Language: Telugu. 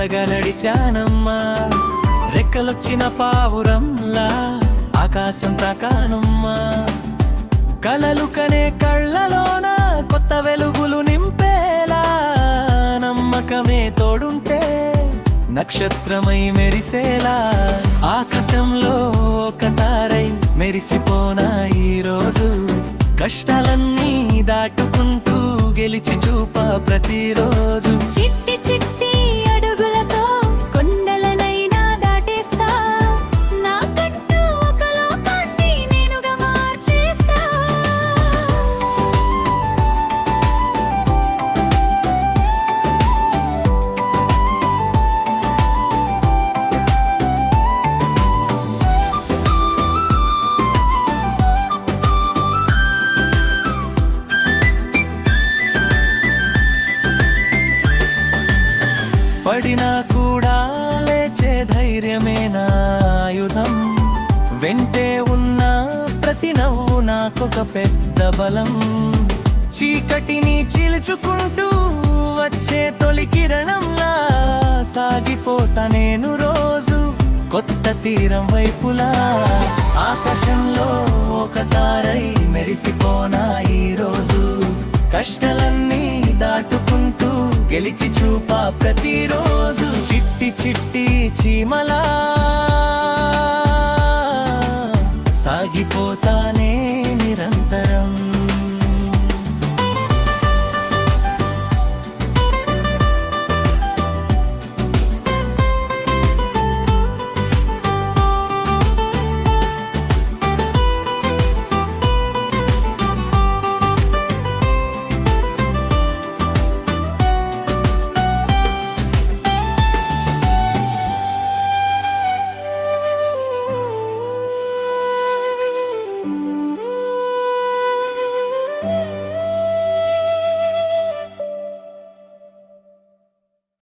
మెల్లగా నడిచానమ్మా, రెక్కలొచ్చిన పావురంలా ఆకాశం తాకానమ్మా. కలలు కనే కళ్ళలోన కొత్త వెలుగులు నింపేలా, నమ్మకమే తోడుంటే నక్షత్రమై మెరిసేలా, ఆకాశంలో ఒక తారై మెరిసిపోనా ఈరోజు. కష్టాలన్నీ దాటుకుంటూ గెలిచి చూపా ప్రతిరోజు. చిట్టి చిట్టి అడుగులతో కొండలనైనా దాటేస్తా, నాకంటూ ఒక లోకాన్ని నేనుగా మార్చేస్తా. పడినా కూడా లేచే ధైర్యమే నా ఆయుధం, వెంటే ఉన్న ప్రతి నవ్వు నాకొక పెద్ద బలం. చీకటిని చీల్చుకుంటూ వచ్చే తొలి కిరణంలా సాగిపోతా నేను రోజు కొత్త తీరం వైపులా. ఆకాశంలో ఒక తారై మెరిసిపోనా ఈరోజు, కష్టాలన్నీ దాటుకుంటూ గెలిచి చూపా ప్రతిరోజు. చిట్టి చిట్టి చీమలా సాగిపోతానే నిరంతరం.